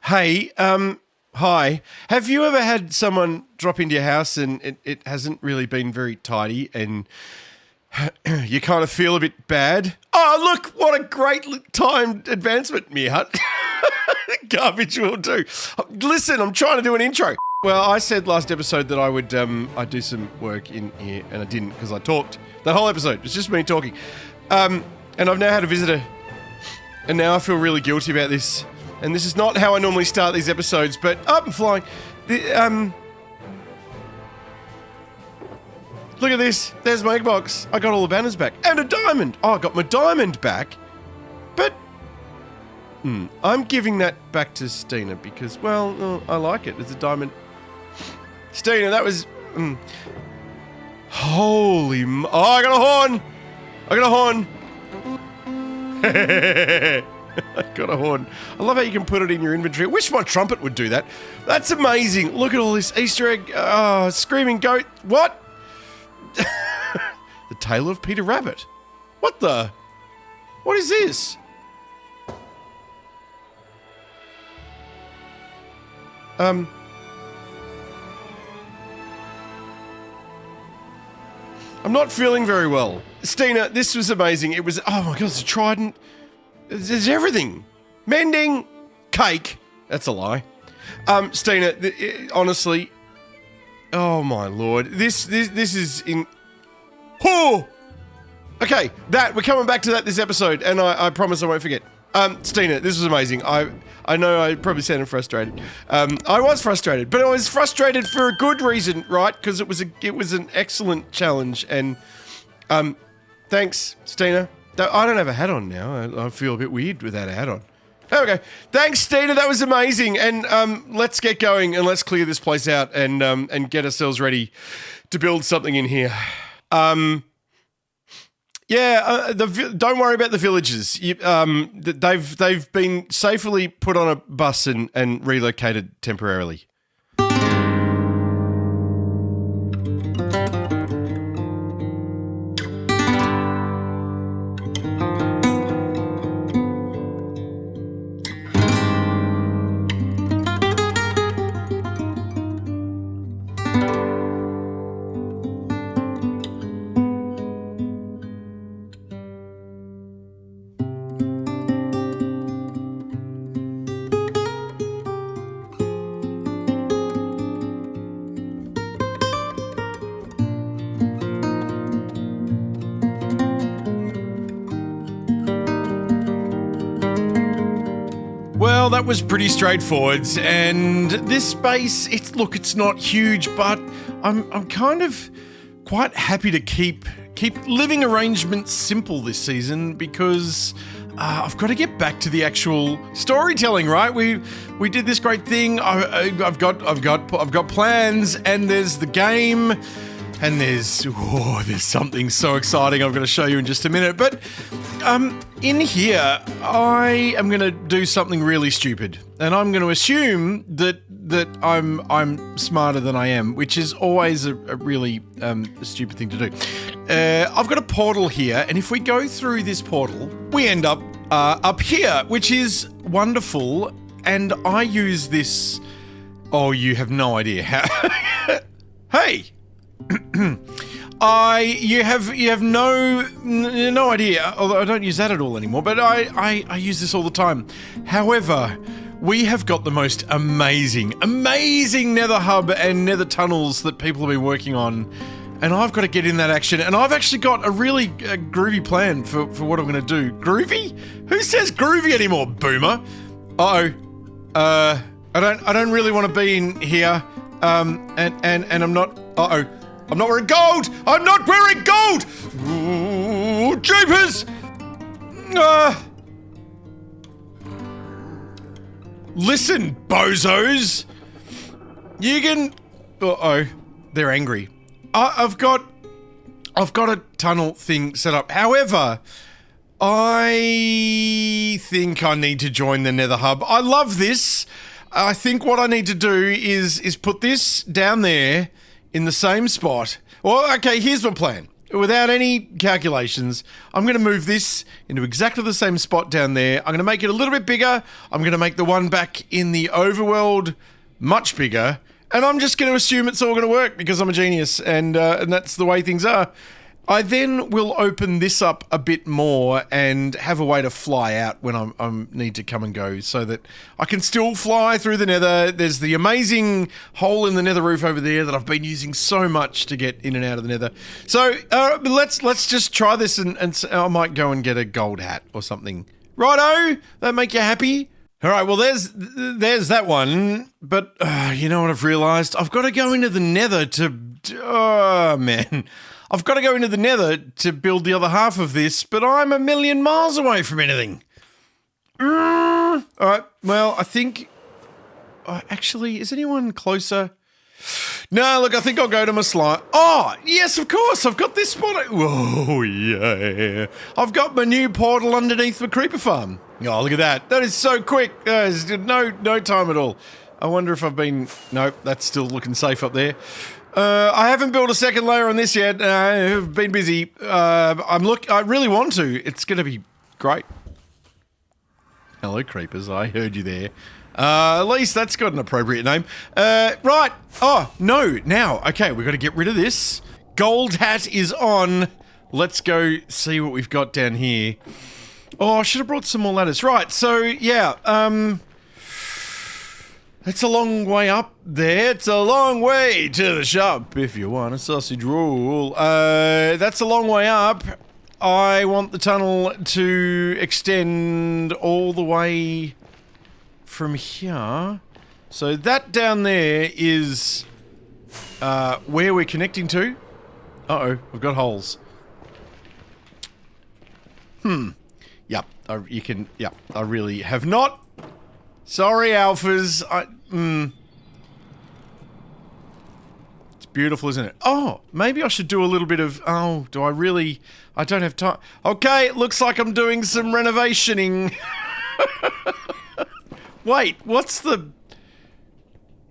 Hey, hi. Have you ever had someone drop into your house and it hasn't really been very tidy and you kind of feel a bit bad? Oh, look, what a great timed advancement, Mia. Garbage will do. Listen, I'm trying to do an intro. Well, I said last episode that I would I'd do some work in here, and I didn't because I talked. That whole episode, it's just me talking. And I've now had a visitor, and now I feel really guilty about this. And this is not how I normally start these episodes, but I'm flying. Look at this. There's my egg box. I got all the banners back. And a diamond. Oh, I got my diamond back. But I'm giving that back to Stina because, well, I like it. It's a diamond. Stina, that was... Holy... Oh, I got a horn. I got a horn. I got a horn. I love how you can put it in your inventory. I wish my trumpet would do that. That's amazing. Look at all this Easter egg. Oh, screaming goat. What? The Tale of Peter Rabbit. What the? What is this? I'm not feeling very well. Stina, this was amazing. It was, oh my God, it's a trident. There's everything. Mending, cake. That's a lie. Stina, honestly, oh my Lord, this is in. Oh, okay. We're coming back to that this episode, and I promise I won't forget. Stina, this was amazing. I know I probably sounded frustrated. I was frustrated, but I was frustrated for a good reason, right? Because it was an excellent challenge, and thanks, Stina. I don't have a hat on now. I feel a bit weird without a hat on. Okay. Thanks, Stina. That was amazing. And let's get going and let's clear this place out and get ourselves ready to build something in here. Don't worry about the villagers. They've been safely put on a bus and relocated temporarily. Well, that was pretty straightforward, and this space, it's not huge, but I'm kind of quite happy to keep living arrangements simple this season because I've got to get back to the actual storytelling, right? We did this great thing. I've got plans, and there's the game. And there's something so exciting I'm going to show you in just a minute. But in here, I am going to do something really stupid. And I'm going to assume that I'm smarter than I am, which is always a really stupid thing to do. I've got a portal here, and if we go through this portal, we end up here, which is wonderful. And I use this... Oh, you have no idea how... Hey! You have no idea, although I don't use that at all anymore, but I use this all the time. However, we have got the most amazing nether hub and nether tunnels that people have been working on, and I've got to get in that action, and I've actually got a really groovy plan for what I'm going to do. Groovy? Who says groovy anymore, boomer? I don't really want to be in here, and I'm not, I'm not wearing gold! I'm not wearing gold! Ooh, jeepers! Listen, bozos! You can... they're angry. I've got a tunnel thing set up. However, I think I need to join the Nether Hub. I love this. I think what I need to do is put this down there in the same spot. Well, okay, here's my plan. without any calculations, I'm going to move this into exactly the same spot down there. I'm going to make it a little bit bigger. I'm going to make the one back in the overworld much bigger. And I'm just going to assume it's all going to work because I'm a genius and that's the way things are. I then will open this up a bit more and have a way to fly out when I need to come and go so that I can still fly through the nether. There's the amazing hole in the nether roof over there that I've been using so much to get in and out of the nether. So let's just try this and I might go and get a gold hat or something. Righto? That make you happy? All right, well, there's that one. But you know what I've realised? I've got to go into the nether to... Oh, man. I've got to go into the nether to build the other half of this, but I'm a million miles away from anything. All right, well, I think... actually, is anyone closer? No, look, I think I'll go to my slime. Oh, yes, of course, I've got this spot. Whoa, yeah. I've got my new portal underneath the creeper farm. Oh, look at that. That is so quick. There's no time at all. I wonder if I've been... Nope, that's still looking safe up there. I haven't built a second layer on this yet. I've been busy. I really want to. It's going to be great. Hello, creepers. I heard you there. At least that's got an appropriate name. Right. Oh, no. Now. Okay, we've got to get rid of this. Gold hat is on. Let's go see what we've got down here. Oh, I should have brought some more ladders. Right, so, yeah. It's a long way up there. It's a long way to the shop if you want a sausage roll. That's a long way up. I want the tunnel to extend all the way from here. So that down there is where we're connecting to. Uh-oh, I've got holes. Yep, I really have not. Sorry, alphas. It's beautiful, isn't it? Oh, maybe I should do a little bit of... Oh, do I really... I don't have time. Okay, it looks like I'm doing some renovationing. Wait, what's the...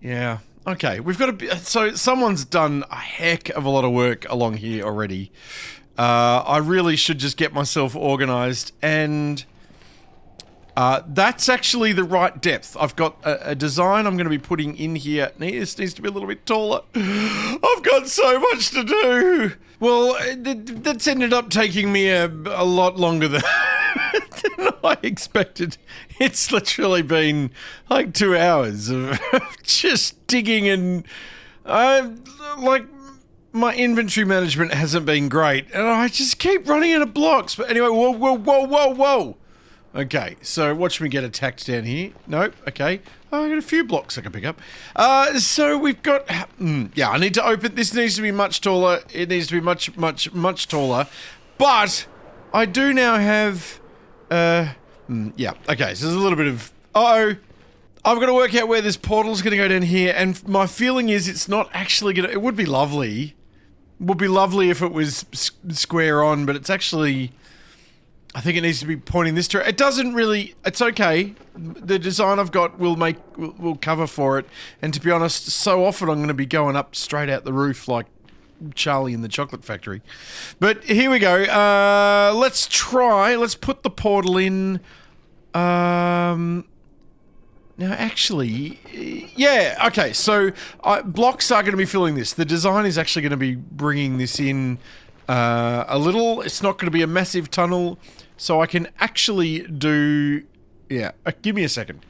Yeah, okay. We've got to... So, someone's done a heck of a lot of work along here already. I really should just get myself organised and... that's actually the right depth. I've got a design I'm going to be putting in here. This needs to be a little bit taller. I've got so much to do. Well, that's ended up taking me a lot longer than I expected. It's literally been like 2 hours of just digging and... like... My inventory management hasn't been great, and I just keep running out of blocks. But anyway, whoa. Okay, so watch me get attacked down here. Nope, okay. Oh, I got a few blocks I can pick up. So we've got... yeah, I need to open... This needs to be much taller. It needs to be much taller. But I do now have... yeah, okay, so there's a little bit of... Uh-oh. I've got to work out where this portal's going to go down here, and my feeling is it's not actually going to... It would be lovely. It would be lovely if it was square on, but it's actually... I think it needs to be pointing this direction. It doesn't really... It's okay. The design I've got will cover for it. And to be honest, so often I'm going to be going up straight out the roof like Charlie in the Chocolate Factory. But here we go. Let's try. Let's put the portal in. Now, actually, yeah, okay, so blocks are going to be filling this. The design is actually going to be bringing this in a little. It's not going to be a massive tunnel, so I can actually do... Yeah, give me a second.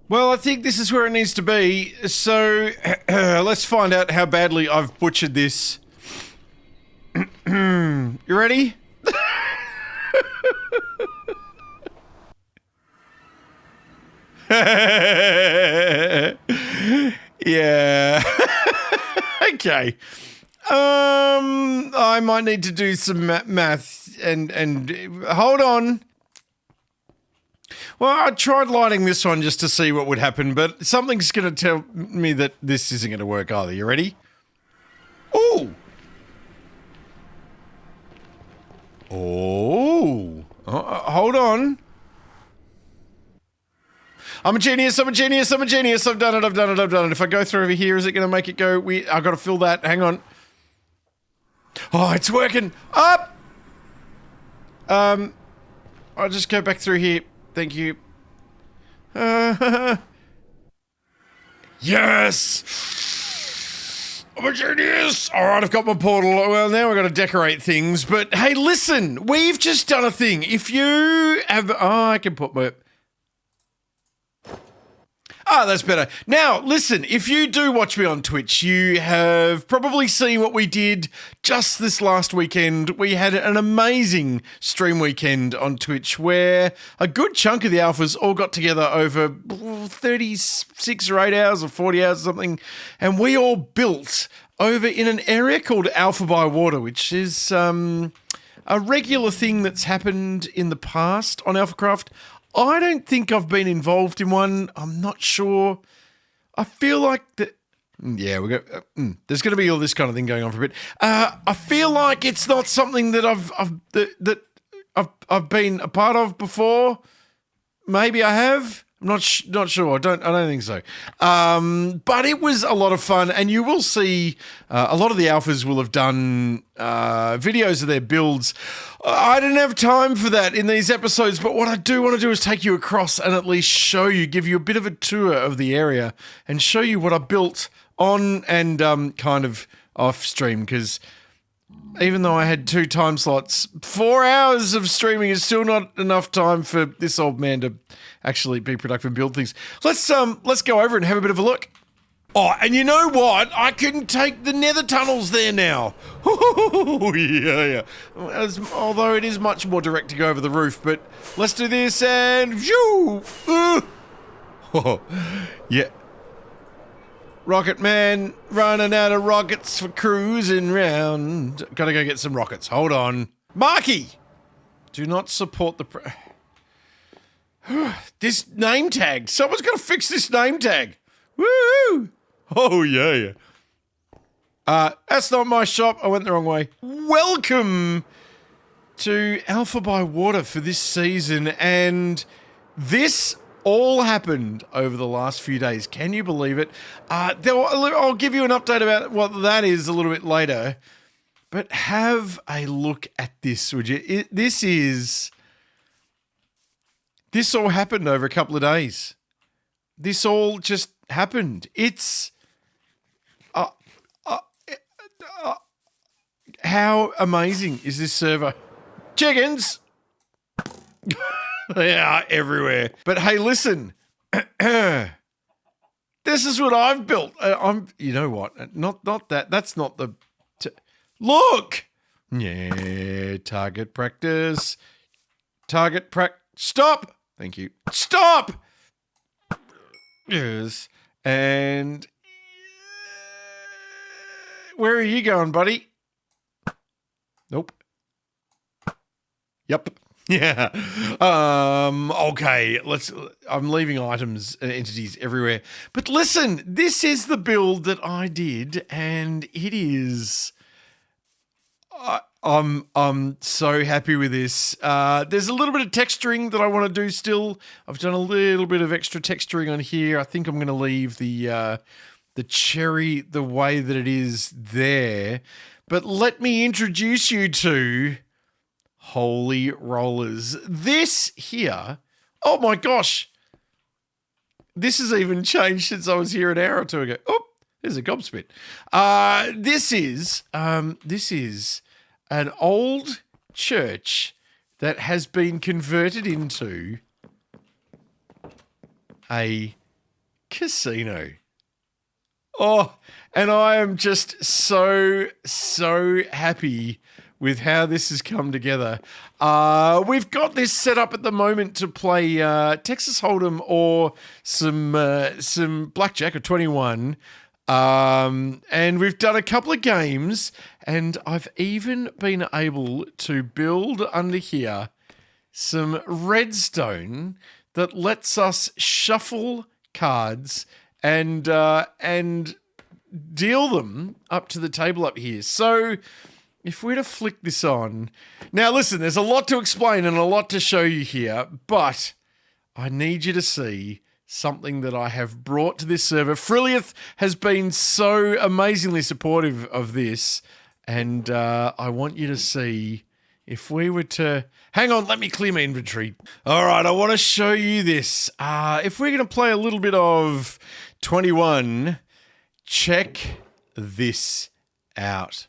Well, I think this is where it needs to be, so let's find out how badly I've butchered this. You ready? Yeah. Okay. I might need to do some math and hold on. Well, I tried lighting this one just to see what would happen, but something's going to tell me that this isn't going to work either. You ready? Ooh. Oh. Hold on. I'm a genius. I've done it. If I go through over here, is it going to make it go? I've got to fill that. Hang on. Oh, it's working. Up. I'll just go back through here. Thank you. Yes! I'm a genius! Alright, I've got my portal. Well, now I've got to decorate things. But hey, listen, we've just done a thing. If you have... Oh, I can put my... Ah, that's better. Now, listen, if you do watch me on Twitch, you have probably seen what we did just this last weekend. We had an amazing stream weekend on Twitch where a good chunk of the alphas all got together over 36 or 8 hours or 40 hours or something, and we all built over in an area called Alpha by Water, which is a regular thing that's happened in the past on AlphaCraft. I don't think I've been involved in one. I'm not sure. I feel like that. Yeah, we got. There's going to be all this kind of thing going on for a bit. I feel like it's not something that I've been a part of before. Maybe I have. I'm not sure. I don't think so. But it was a lot of fun, and you will see a lot of the alphas will have done videos of their builds. I didn't have time for that in these episodes, but what I do want to do is take you across and at least show you, give you a bit of a tour of the area and show you what I built on and kind of off stream, because even though I had 2 time slots, 4 hours of streaming is still not enough time for this old man to actually be productive and build things. Let's go over and have a bit of a look. Oh, and you know what? I can take the nether tunnels there now. Yeah. Although it is much more direct to go over the roof, but let's do this and shoo! Yeah. Rocket man running out of rockets for cruising round. Gotta go get some rockets. Hold on. Marky! Do not support the... This name tag. Someone's gotta fix this name tag. Woo! Oh, yeah. That's not my shop. I went the wrong way. Welcome to Alpha by Water for this season, and this all happened over the last few days. Can you believe it? I'll give you an update about what that is a little bit later, but have a look at this, would you? This all happened over a couple of days. This all just happened. It's... how amazing is this server? Chickens! They are everywhere. But hey, listen. This is what I've built. You know what? Not that. That's not the... Look! Yeah, target practice. Stop! Thank you. Stop! Yes. And... where are you going, buddy? Nope. Yep. Yeah. Okay. I'm leaving items, entities everywhere. But listen, this is the build that I did, and it is... I'm so happy with this. There's a little bit of texturing that I want to do still. I've done a little bit of extra texturing on here. I think I'm going to leave the cherry the way that it is there. But let me introduce you to... Holy rollers. This here... Oh my gosh. This has even changed since I was here an hour or two ago. Oh, there's a gobspit. This is an old church that has been converted into a casino. Oh, and I am just so happy with how this has come together. We've got this set up at the moment to play Texas Hold'em or some blackjack or 21. And we've done a couple of games, and I've even been able to build under here some redstone that lets us shuffle cards and deal them up to the table up here. So if we're to flick this on... Now listen, there's a lot to explain and a lot to show you here, but I need you to see something that I have brought to this server. Fril has been so amazingly supportive of this, And I want you to see if we were to... Hang on, let me clear my inventory. All right, I want to show you this. If we're going to play a little bit of 21, check this out.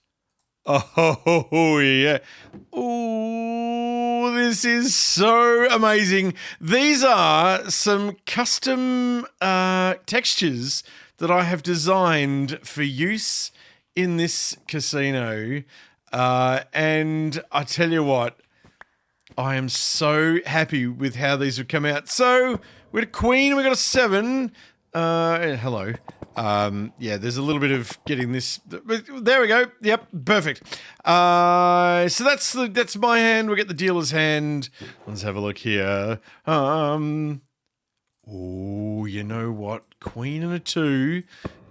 Oh, yeah. Oh, this is so amazing. These are some custom textures that I have designed for use in this casino. And I tell you what, I am so happy with how these have come out. So, we got a queen, we got a 7. Hello. Yeah, there's a little bit of getting this. There we go. Yep, perfect. So that's my hand. We get the dealer's hand. Let's have a look here. Oh, you know what? Queen and a 2.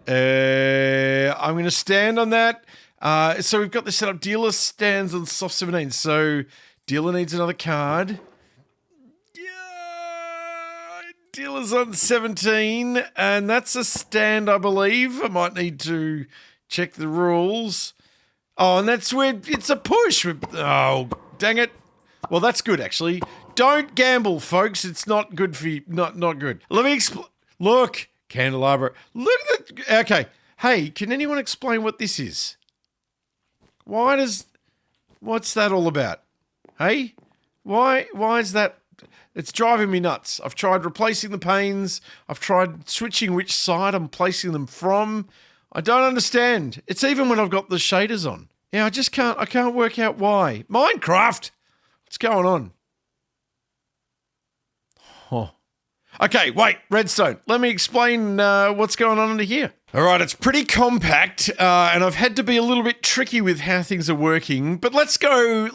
I'm going to stand on that. So we've got this set up. Dealer stands on soft 17. So dealer needs another card. Dealer's on 17, and that's a stand, I believe. I might need to check the rules. Oh, and that's where it's a push. Oh, dang it. Well, that's good, actually. Don't gamble, folks. It's not good for you. Not good. Let me explain. Look, candelabra. Look at the... Okay. Hey, can anyone explain what this is? What's that all about? Hey? Why is that... It's driving me nuts. I've tried replacing the panes. I've tried switching which side I'm placing them from. I don't understand. It's even when I've got the shaders on. Yeah, I can't work out why. Minecraft! What's going on? Oh. Okay, wait, redstone. Let me explain what's going on under here. All right, it's pretty compact, and I've had to be a little bit tricky with how things are working. But let's go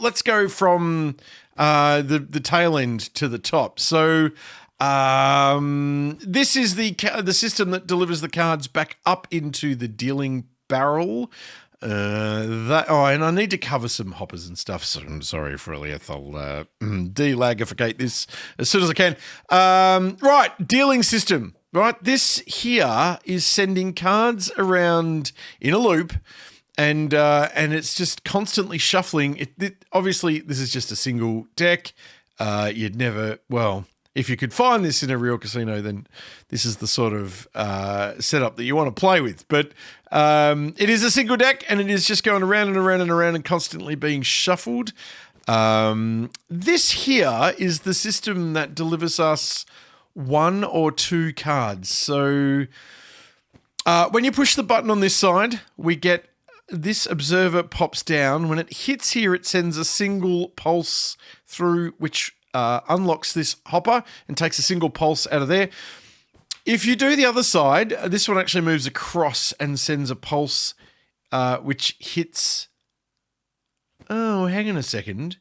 from the tail end to the top. So this is the system that delivers the cards back up into the dealing barrel. And I need to cover some hoppers and stuff. So I'm sorry, Fril. I'll delagificate this as soon as I can. Right, dealing system. Right, this here is sending cards around in a loop, and it's just constantly shuffling. Obviously, this is just a single deck. You'd never, well, if you could find this in a real casino, then this is the sort of setup that you want to play with. But it is a single deck, and it is just going around and around and around and constantly being shuffled. This here is the system that delivers us 1 or 2 cards. So when you push the button on this side, we get this observer pops down. When it hits here, it sends a single pulse through, which unlocks this hopper and takes a single pulse out of there. If you do the other side, this one actually moves across and sends a pulse which hits... Oh, hang on a second.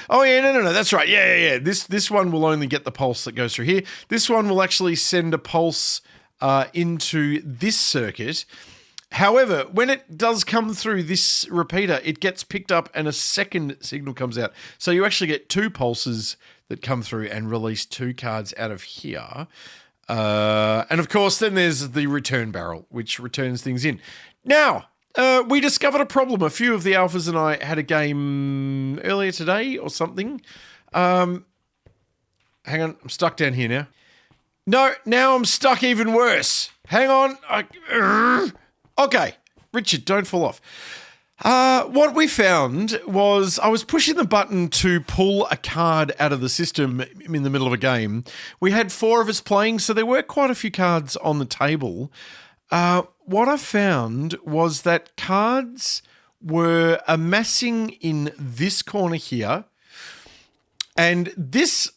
Oh, yeah, no, that's right. Yeah. This one will only get the pulse that goes through here. This one will actually send a pulse into this circuit. However, when it does come through this repeater, it gets picked up and a second signal comes out. So you actually get 2 pulses that come through and release 2 cards out of here. And of course, then there's the return barrel, which returns things in. Now, we discovered a problem. A few of the alphas and I had a game earlier today or something. Hang on, I'm stuck down here now. No, now I'm stuck even worse. Hang on. Okay, Richard, don't fall off. What we found was I was pushing the button to pull a card out of the system in the middle of a game. We had 4 of us playing, so there were quite a few cards on the table. What I found was that cards were amassing in this corner here, and this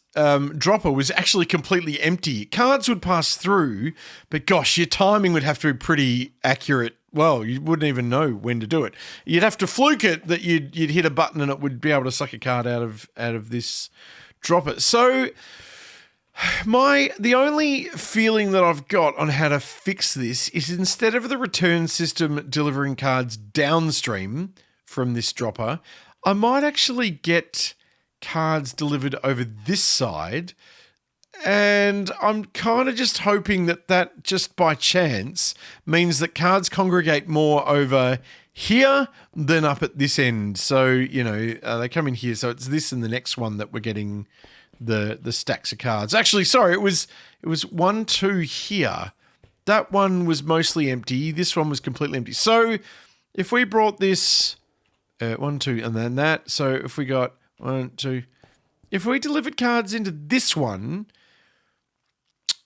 dropper was actually completely empty. Cards would pass through, but gosh, your timing would have to be pretty accurate. Well, you wouldn't even know when to do it. You'd have to fluke it that you'd hit a button and it would be able to suck a card out of this dropper. So the only feeling that I've got on how to fix this is instead of the return system delivering cards downstream from this dropper, I might actually get cards delivered over this side And I'm kind of just hoping that just by chance means that cards congregate more over here than up at this end. So, they come in here. So it's this and the next one that we're getting the stacks of cards. Actually, sorry, it was 1, 2 here. That one was mostly empty. This one was completely empty. So if we brought this 1, 2, and then that. So if we got 1, 2, if we delivered cards into this one,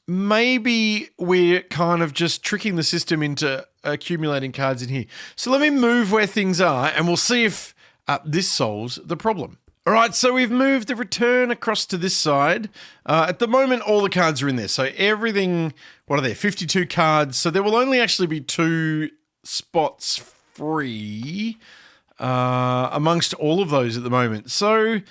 maybe we're kind of just tricking the system into accumulating cards in here. So let me move where things are and we'll see if this solves the problem. All right, so we've moved the return across to this side. At the moment, all the cards are in there. So everything, what are there, 52 cards. So there will only actually be 2 spots free amongst all of those at the moment. So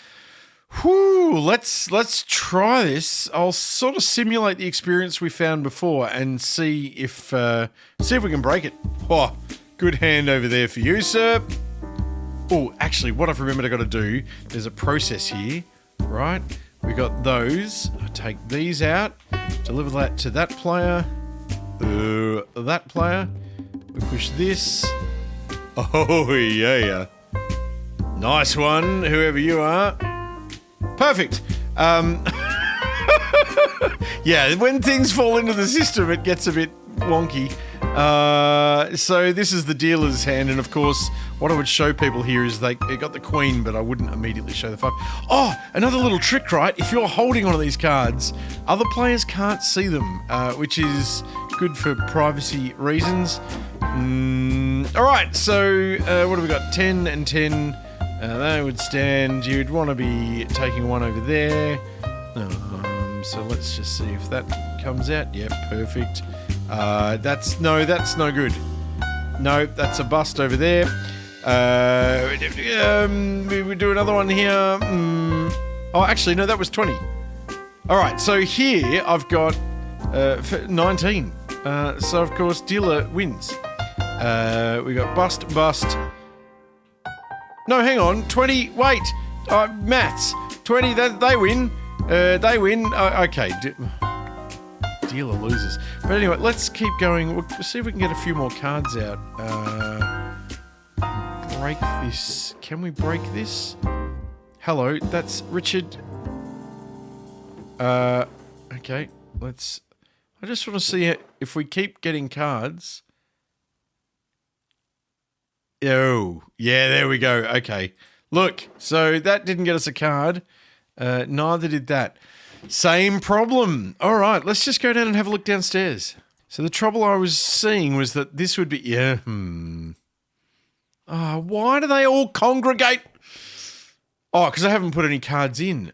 let's try this. I'll sort of simulate the experience we found before and see if we can break it. Oh, good hand over there for you, sir. Oh, actually, what I've remembered I got to do, there's a process here, right? We got those. I take these out, deliver that to that player, that player. We push this. Oh, yeah. Nice one, whoever you are. Perfect. Yeah, when things fall into the system, it gets a bit wonky. So this is the dealer's hand, and of course, what I would show people here is they got the queen, but I wouldn't immediately show the 5. Oh, another little trick, right? If you're holding one of these cards, other players can't see them, which is good for privacy reasons. All right, so what have we got? 10 and 10. They would stand. You'd want to be taking one over there. So let's just see if that comes out. Yep, perfect. That's no good. No, that's a bust over there. We would do another one here. Oh, actually, no, that was 20. All right, so here I've got 19. So, of course, dealer wins. We got bust. No, hang on. 20. Wait. Maths. 20. They win. They win. Okay. Dealer loses. But anyway, let's keep going. We'll see if we can get a few more cards out. Break this. Can we break this? Hello, that's Richard. Okay. I just want to see if we keep getting cards. Oh, yeah, there we go. Okay. Look, so that didn't get us a card. Neither did that. Same problem. All right, let's just go down and have a look downstairs. So the trouble I was seeing was that this would be... Yeah, why do they all congregate? Oh, because I haven't put any cards in.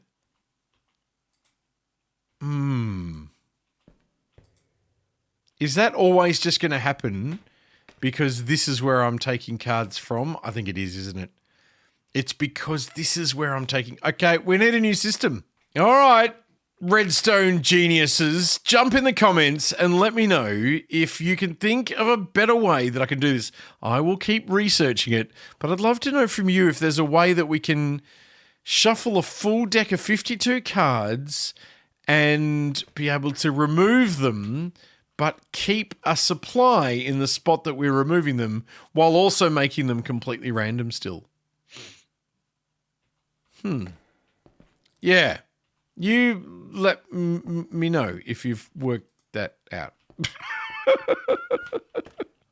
Is that always just going to happen because this is where I'm taking cards from? I think it is, isn't it? It's because this is where I'm taking... Okay, we need a new system. All right, redstone geniuses, jump in the comments and let me know if you can think of a better way that I can do this. I will keep researching it, but I'd love to know from you if there's a way that we can shuffle a full deck of 52 cards and be able to remove them but keep a supply in the spot that we're removing them while also making them completely random still. Yeah. You let me know if you've worked that out.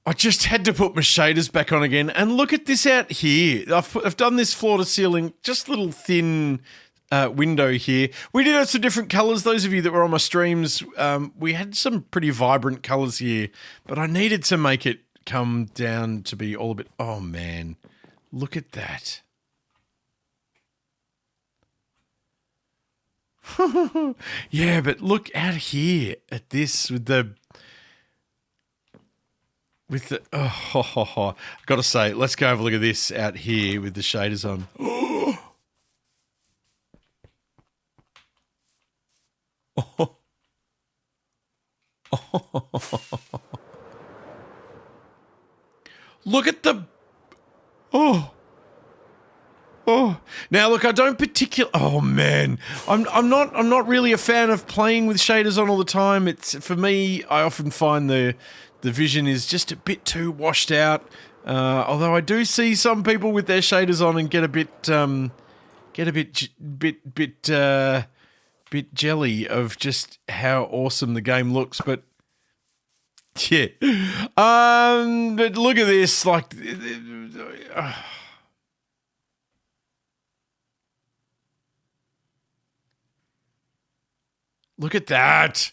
I just had to put my shaders back on again. And look at this out here. I've done this floor to ceiling, just little thin window here. We did have some different colours. Those of you that were on my streams, we had some pretty vibrant colours here. But I needed to make it come down to be all a bit... Oh, man. Look at that. Yeah, but look out here at this with the gotta say, let's go have a look at this out here with the shaders on. Look at the Oh, now look, I don't particular. Oh man, I'm not really a fan of playing with shaders on all the time. It's for me. I often find the vision is just a bit too washed out. Although I do see some people with their shaders on and get a bit jelly of just how awesome the game looks. But yeah, but look at this, like. Look at that.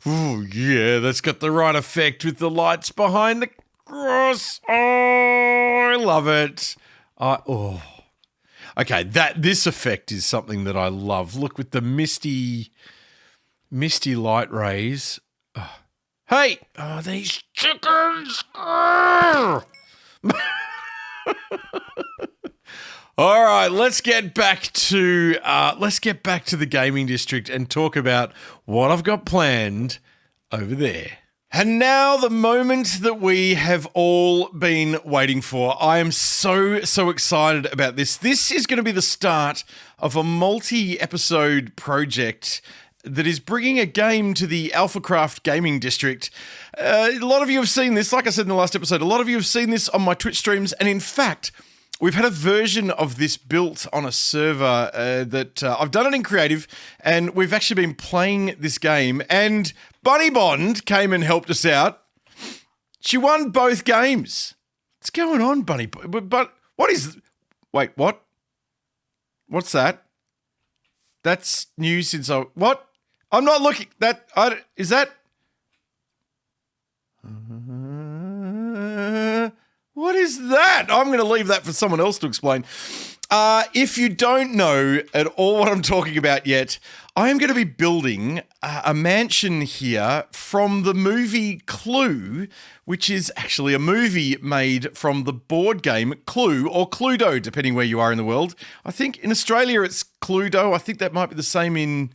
Oh, yeah, that's got the right effect with the lights behind the cross. Oh, I love it. Okay, this effect is something that I love. Look with the misty light rays. Oh. Hey, these chickens. Oh. All right, let's get back to the gaming district and talk about what I've got planned over there. And now the moment that we have all been waiting for. I am so excited about this. This is going to be the start of a multi-episode project that is bringing a game to the AlphaCraft gaming district. A lot of you have seen this, like I said in the last episode, a lot of you have seen this on my Twitch streams, and in fact, we've had a version of this built on a server that I've done it in creative, and we've actually been playing this game, and Bunny Bond came and helped us out. She won both games. What's going on, Bunny? But what is... Wait, what? What's that? That's new since I... What? I'm not looking... Is that... What is that? I'm going to leave that for someone else to explain. If you don't know at all what I'm talking about yet, I am going to be building a mansion here from the movie Clue, which is actually a movie made from the board game Clue or Cluedo, depending where you are in the world. I think in Australia it's Cluedo. I think that might be the same in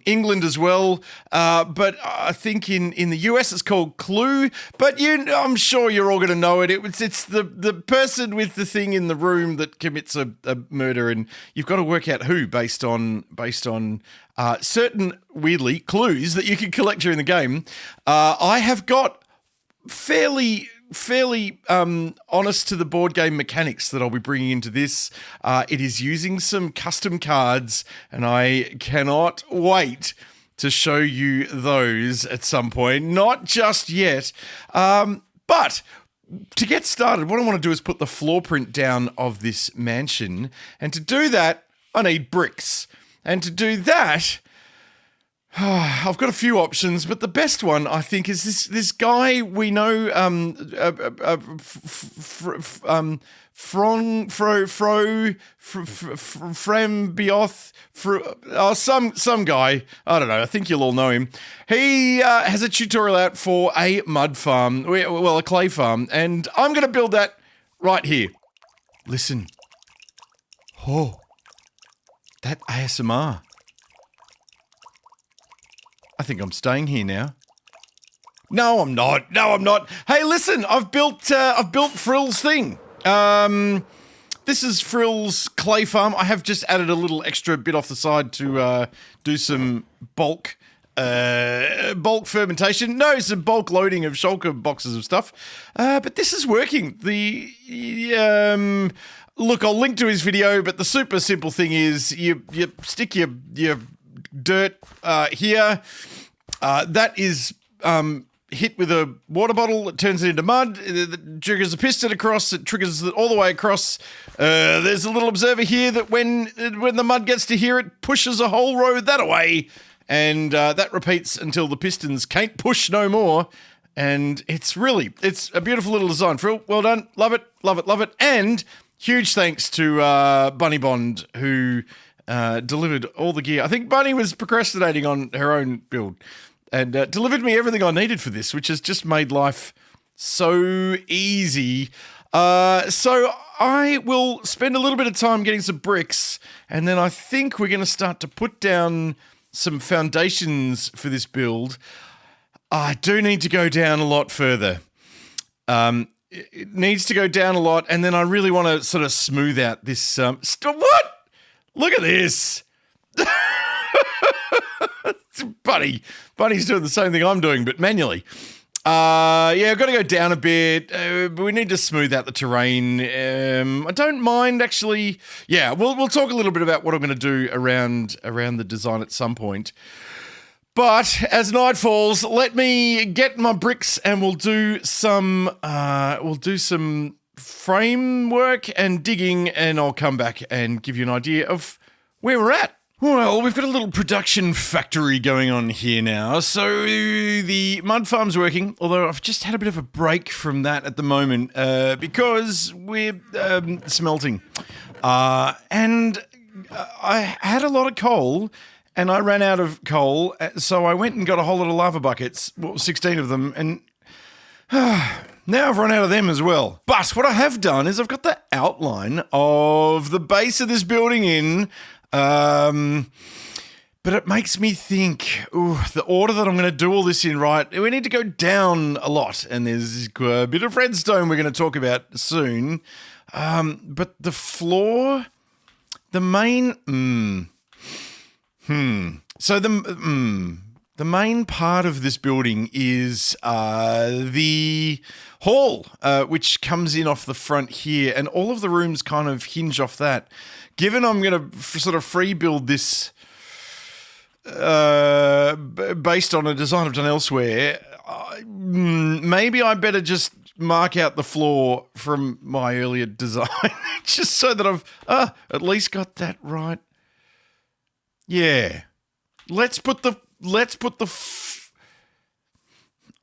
England as well, but I think in the US it's called Clue. But I'm sure you're all going to know it. It's the person with the thing in the room that commits a murder, and you've got to work out who based on certain weirdly clues that you can collect during the game. I have got fairly honest to the board game mechanics that I'll be bringing into this. It is using some custom cards, and I cannot wait to show you those at some point. Not just yet, but to get started, what I want to do is put the floor print down of this mansion, and to do that, I need bricks. And to do that, I've got a few options, but the best one, I think, is this guy we know, some guy, I don't know, I think you'll all know him. He has a tutorial out for a mud farm, well, a clay farm, and I'm going to build that right here. Listen. Oh, that ASMR. I think I'm staying here now. No, I'm not. Hey, listen, I've built Fril's thing. This is Fril's clay farm. I have just added a little extra bit off the side to do some bulk fermentation. No, some bulk loading of shulker boxes of stuff. But this is working. Look, I'll link to his video, but the super simple thing is you stick your dirt here. That is hit with a water bottle. It turns it into mud. It triggers a piston across. It triggers it all the way across. There's a little observer here that when the mud gets to here, it pushes a whole road that away. And that repeats until the pistons can't push no more. And it's a beautiful little design. Fril, well done. Love it. And huge thanks to Bunny Bond, who delivered all the gear. I think Bunny was procrastinating on her own build and delivered me everything I needed for this, which has just made life so easy. So I will spend a little bit of time getting some bricks, and then I think we're going to start to put down some foundations for this build. I do need to go down a lot further. it needs to go down a lot, and then I really want to sort of smooth out this. What? Look at this. Buddy's doing the same thing I'm doing, but manually. Yeah, I've got to go down a bit. We need to smooth out the terrain. I don't mind actually. Yeah, we'll talk a little bit about what I'm going to do around the design at some point. But as night falls, let me get my bricks and we'll do some framework and digging, and I'll come back and give you an idea of where we're at. Well, we've got a little production factory going on here now. So the mud farm's working, although I've just had a bit of a break from that at the moment because we're smelting. And I had a lot of coal and I ran out of coal, so I went and got a whole lot of lava buckets, 16 of them, and now I've run out of them as well. But what I have done is I've got the outline of the base of this building in. But it makes me think, the order that I'm going to do all this in, right? We need to go down a lot, and there's a bit of redstone we're going to talk about soon. But the floor, the main, So the main part of this building is the hall, which comes in off the front here, and all of the rooms kind of hinge off that. Given I'm going to sort of free build this based on a design I've done elsewhere, maybe I better just mark out the floor from my earlier design, just so that I've at least got that right. Yeah, let's put the.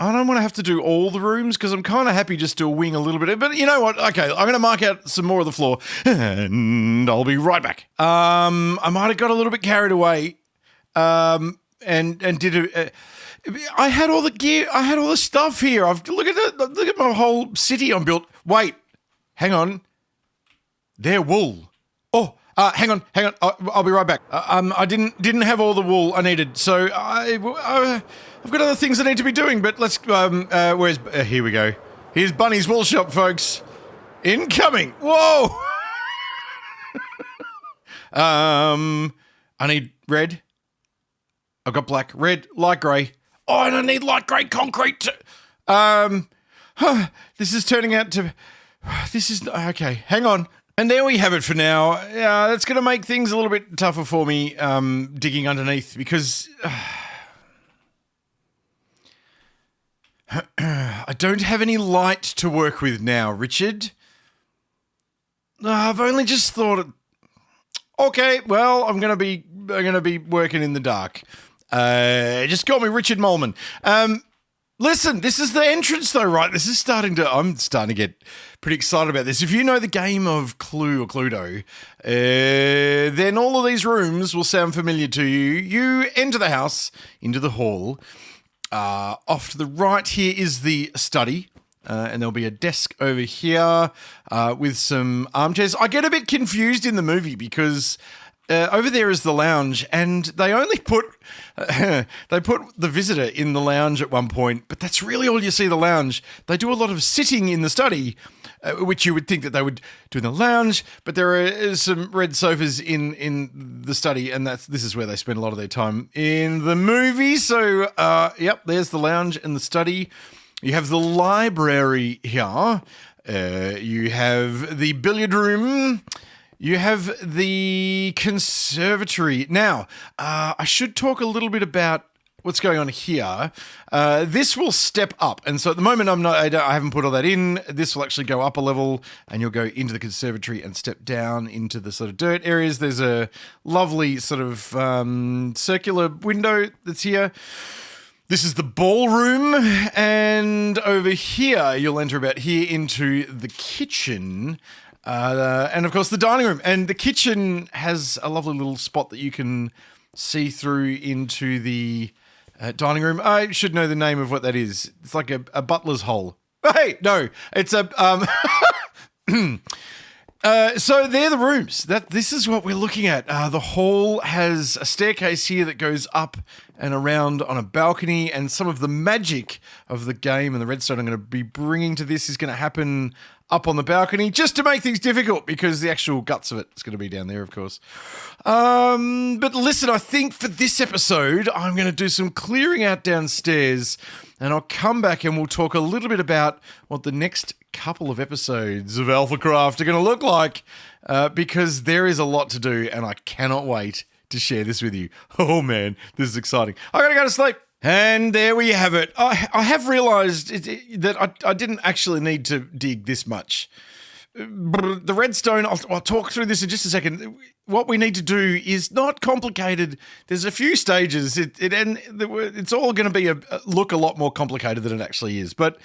I don't want to have to do all the rooms because I'm kind of happy just to wing a little bit. But you know what? Okay, I'm going to mark out some more of the floor and I'll be right back. I might have got a little bit carried away and did I had all the gear. I had all the stuff here. Look at my whole city I'm built. Wait, hang on. They're wool. Oh, hang on. I'll be right back. I didn't have all the wool I needed, so I've got other things I need to be doing. But let's. Here we go. Here's Bunny's wool shop, folks. Incoming. Whoa. I need red. I've got black, red, light grey. Oh, and I need light grey concrete. This is turning out to. This is okay. Hang on. And there we have it for now. That's going to make things a little bit tougher for me digging underneath because I don't have any light to work with now, Richard. I've only just thought, okay, well, I'm going to be working in the dark. Just call me Richard Molman. Listen, this is the entrance though, right? I'm starting to get pretty excited about this. If you know the game of Clue or Cluedo, then all of these rooms will sound familiar to you. You enter the house, into the hall. Off to the right here is the study. And there'll be a desk over here with some armchairs. I get a bit confused in the movie because over there is the lounge, and they only put the visitor in the lounge at one point, but that's really all you see the lounge. They do a lot of sitting in the study, which you would think that they would do in the lounge, but there are some red sofas in the study, and this is where they spend a lot of their time in the movie. So, yep, there's the lounge and the study. You have the library here. You have the billiard room. You have the conservatory. Now, I should talk a little bit about what's going on here. This will step up. And so at the moment, I haven't put all that in. This will actually go up a level and you'll go into the conservatory and step down into the sort of dirt areas. There's a lovely sort of circular window that's here. This is the ballroom, and over here, you'll enter about here into the kitchen, and of course the dining room. And the kitchen has a lovely little spot that you can see through into the dining room. I should know the name of what that is. It's like a butler's hole. Hey, no, it's a... So they're the rooms. This is what we're looking at. The hall has a staircase here that goes up and around on a balcony, and some of the magic of the game and the redstone I'm going to be bringing to this is going to happen up on the balcony, just to make things difficult, because the actual guts of it is going to be down there, of course. But listen, I think for this episode, I'm going to do some clearing out downstairs, and I'll come back and we'll talk a little bit about what the next couple of episodes of AlphaCraft are going to look like, because there is a lot to do, and I cannot wait to share this with you. Oh man, this is exciting. I gotta go to sleep. And there we have it. I have realised that I didn't actually need to dig this much. The redstone, I'll talk through this in just a second. What we need to do is not complicated. There's a few stages. It's all going to be look a lot more complicated than it actually is. But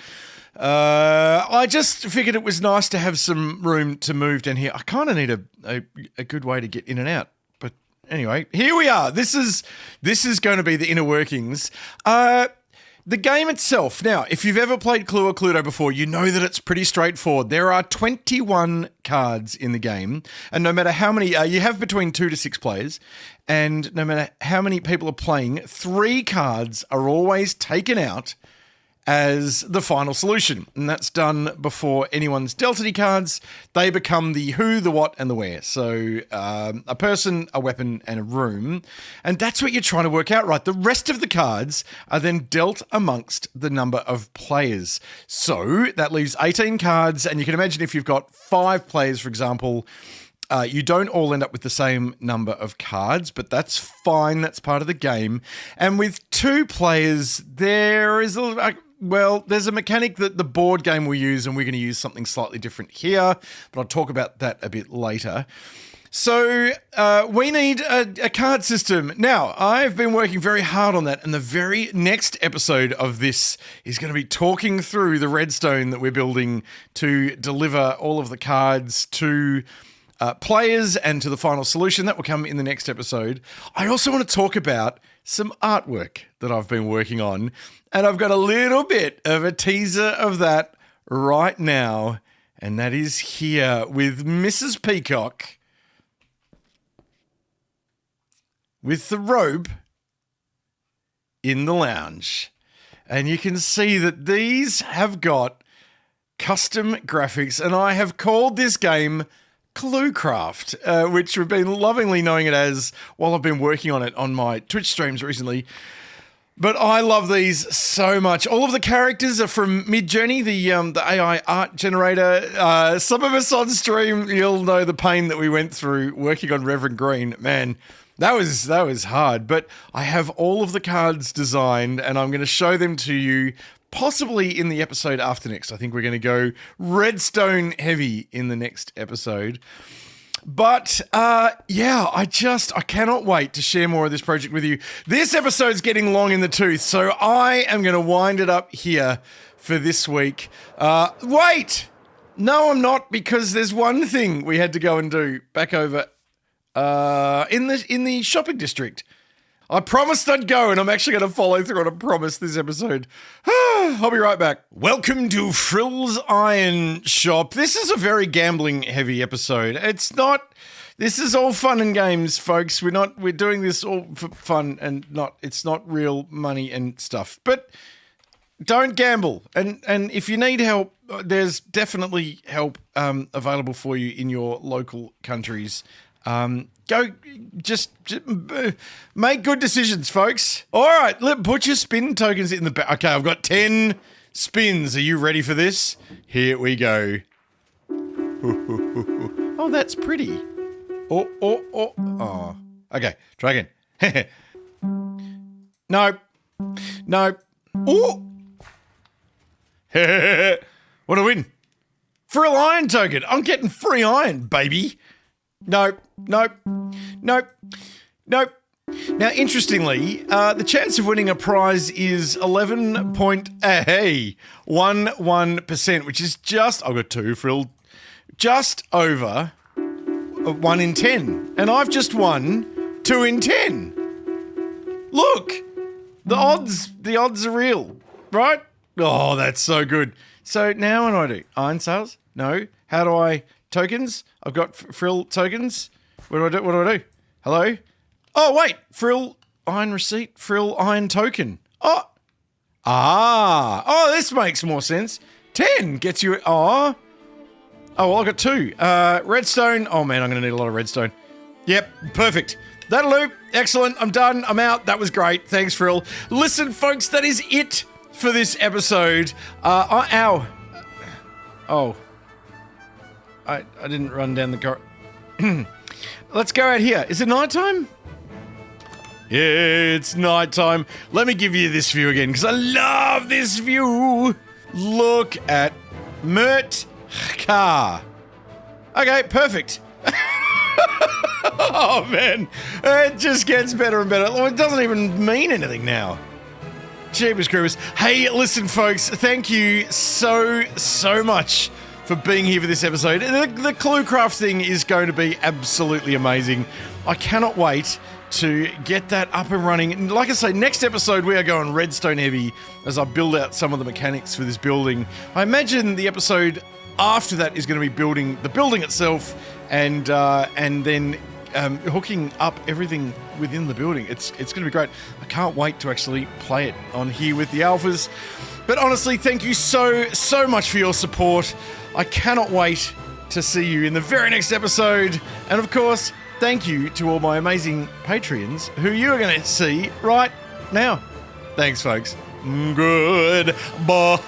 I just figured it was nice to have some room to move down here. I kind of need a good way to get in and out. Anyway, here we are. This is going to be the inner workings. The game itself. Now, if you've ever played Clue or Cluedo before, you know that it's pretty straightforward. There are 21 cards in the game, and no matter how many, you have between 2 to 6 players, and no matter how many people are playing, 3 cards are always taken out as the final solution. And that's done before anyone's dealt any cards. They become the who, the what, and the where. So a person, a weapon, and a room. And that's what you're trying to work out, right? The rest of the cards are then dealt amongst the number of players. So that leaves 18 cards. And you can imagine if you've got 5 players, for example, you don't all end up with the same number of cards, but that's fine. That's part of the game. And with 2 players, there is there's a mechanic that the board game will use, and we're going to use something slightly different here, but I'll talk about that a bit later. So we need a card system. Now, I've been working very hard on that, and the very next episode of this is going to be talking through the redstone that we're building to deliver all of the cards to players and to the final solution. That will come in the next episode. I also want to talk about some artwork that I've been working on, and I've got a little bit of a teaser of that right now, and that is here with Mrs. Peacock with the robe in the lounge. And you can see that these have got custom graphics, and I have called this game ClueCraft, which we've been lovingly knowing it as while I've been working on it on my Twitch streams recently. But I love these so much. All of the characters are from Midjourney, the AI art generator. Some of us on stream, you'll know the pain that we went through working on Reverend Green. Man, that was hard. But I have all of the cards designed, and I'm going to show them to you possibly in the episode after next. I think we're going to go redstone heavy in the next episode. But I cannot wait to share more of this project with you. This episode's getting long in the tooth, so I am going to wind it up here for this week. Wait! No, I'm not, because there's one thing we had to go and do back over in the shopping district. I promised I'd go, and I'm actually going to follow through on a promise this episode. I'll be right back. Welcome to Fril's Iron Shop. This is a very gambling-heavy episode. This is all fun and games, folks. We're doing this all for fun, and it's not real money and stuff. But don't gamble. And if you need help, there's definitely help available for you in your local countries. Go, just make good decisions, folks. All right, put your spin tokens in the back. Okay, I've got 10 spins. Are you ready for this? Here we go. Oh, that's pretty. Oh. Okay, try again. No. Oh. What a win. Fril iron token. I'm getting free iron, baby. Nope. Now, interestingly, the chance of winning a prize is 11.11%, which is I've got 2, Fril, just over 1 in 10. And I've just won 2 in 10. Look, the odds are real, right? Oh, that's so good. So now what do I do? Iron sales? No. How do I... Tokens? I've got Fril tokens. What do I do? Hello? Oh, wait. Fril iron receipt, Fril iron token. Oh, this makes more sense. 10 gets you, well, I got 2. Redstone, oh man, I'm gonna need a lot of redstone. Yep, perfect. That'll do. Excellent, I'm done, I'm out. That was great, thanks Fril. Listen folks, that is it for this episode. I didn't run down the corridor. Let's go out here. Is it nighttime? It's nighttime. Let me give you this view again, because I love this view. Look at Mert car. Okay, perfect. Oh man, it just gets better and better. It doesn't even mean anything now. Jeepers creepers. Hey, listen folks, thank you so much for being here for this episode. The ClueCraft thing is going to be absolutely amazing. I cannot wait to get that up and running. And like I say, next episode we are going redstone heavy as I build out some of the mechanics for this building. I imagine the episode after that is going to be building the building itself and then hooking up everything within the building. It's going to be great. I can't wait to actually play it on here with the alphas. But honestly, thank you so much for your support. I cannot wait to see you in the very next episode. And of course, thank you to all my amazing Patreons who you are going to see right now. Thanks, folks. Goodbye.